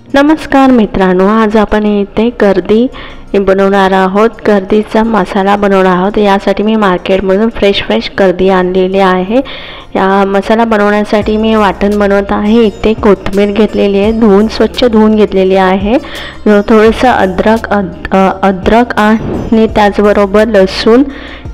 नमस्कार मित्रांनो, आज आपण इथे कर्दी बनवणार आहोत। कर्दीचा मसाला बनवणार आहोत। यासाठी मी मार्केटमधून फ्रेश कर्दी आणलेली आहे। या मसाला बनवण्यासाठी मी वाटण बनवत आहे। इथे कोथिंबीर घेतलेली आहे, स्वच्छ धुवून घेतलेली आहे। थोडंसं अद्रक आणि त्याचबरोबर लसूण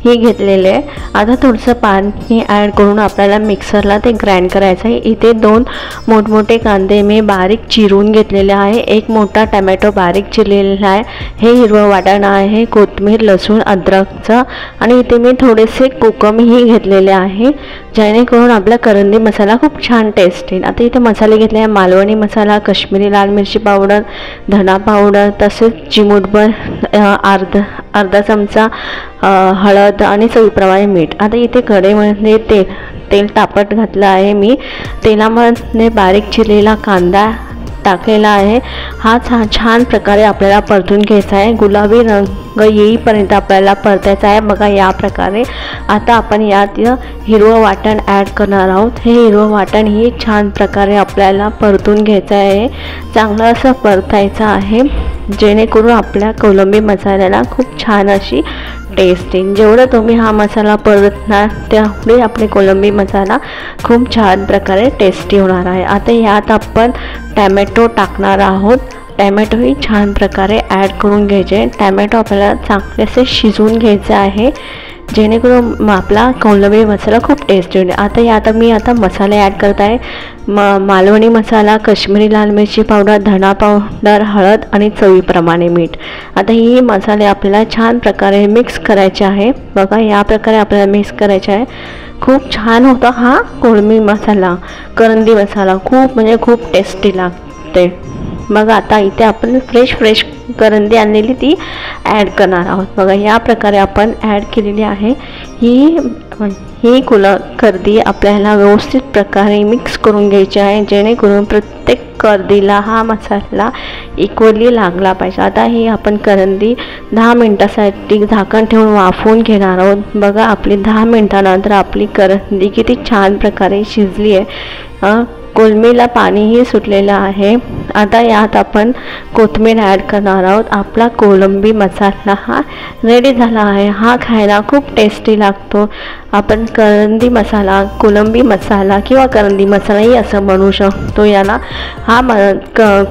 ही घेतलेले आहे। आता थोडंसं पाणी ॲड करून आपल्याला मिक्सरला ते ग्राइंड करायचं आहे। इथे 2 मोठमोठे कांदे मी बारीक चिरून घेतलेले आहे। एक मोठा टोमॅटो बारीक चिरलेला आहे। हे हिरवं वाटण आहे, कोथिंबीर, लसूण, अद्रकचं। आणि इथे मी थोडेसे कोकम ही घेतलेले आहे, जेणेकरून आपला करंदी मसाला खूप छान टेस्ट येईल। आता इथे मसाले घेतले आहे, मालवणी मसाला, कश्मीरी लाल मिरची पावडर, धना पावडर, तसेच चिमूटभर अर्धा चमचा हळद आणि चवीप्रमाणे मीठ। आता इथे कढईमध्ये तेल तापत घातलं आहे। मी तेलामध्ये बारीक चिरलेला कांदा टाकलेला आहे। हा छान प्रकारे आपल्याला परतून घ्यायचा आहे। गुलाबी रंग येईपर्यंत आपल्याला परतायचा आहे। बघा या प्रकारे। आता आपण यात हिरवं वाटण ॲड करणार आहोत। हे हिरवं वाटण ही छान प्रकारे आपल्याला परतून घ्यायचं आहे, चांगलं असं परतायचं आहे, जेणेकरून आपल्या कोलंबी मसाल्याला खूप छान अशी टेस्ट येईल। जेवढं तुम्ही हा मसाला परतणार तेवढे आपले कोलंबी मसाला खूप छान प्रकारे टेस्टी होणार आहे। आता यात आपण टॅमॅटो टाकणार आहोत। टॅमॅटो ही छान प्रकारे ॲड करून घ्यायचे। टॅमॅटो आपल्याला चांगलेसे शिजवून घ्यायचे आहे, जेणेकरून आपला कोलंबी मसाला खूप टेस्टी होईल। आता मी मसाले ॲड करत आहे। मालवणी मसाला, कश्मीरी लाल मिरची पावडर, धना पावडर, हळद आणि चवीप्रमाणे मीठ। आता ही मसाले आपल्याला छान प्रकारे मिक्स करायचे आहे। बघा या प्रकारे आपल्याला मिक्स करायचे आहे। खूप छान होता हा कोलंबी मसाला, करंदी मसाला खूप टेस्टी लागते। बघा आता इथे आपण फ्रेश करंदी आणलेली ती ॲड करणार आहोत। बघा या प्रकारे आपण ॲड केलेली आहे। ही करदी आपल्याला व्यवस्थित प्रकारे मिक्स करून घ्यायची आहे, जेणेकरून प्रत्येक करदीला हा मसाला इक्वली लागला पाहिजे। आता ही आपण करंदी 10 मिनिटासाठी झाकण ठेवून वाफवून घेणार आहोत। बघा आपली 10 मिनिटानंतर आपली करंदी किती छान प्रकारे शिजली आहे। कोलंबीला पाणीही सुटलेलं आहे। आता यात आपण कोथिंबीर ॲड करणार आहोत। आपला कोलंबी मसाला हा रेडी झाला आहे। हा खायला खूप टेस्टी लागतो। आपण करंदी मसाला, कोलंबी मसाला किंवा करंदी मसालाही असं बनवू शकतो। याला हा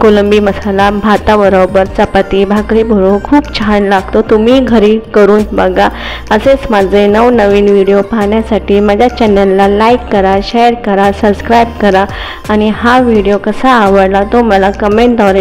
कोलंबी मसाला भाताबरोबर, चपाती, भाकरी बरोबर खूप छान लागतो। तुम्ही घरी करून बघा। असेच माझे नवनवीन व्हिडिओ पाहण्यासाठी माझ्या चॅनलला लाईक करा, शेअर करा, सबस्क्राईब करा आणि हा व्हिडिओ कसा आवडला तो मला कमेंटद्वारे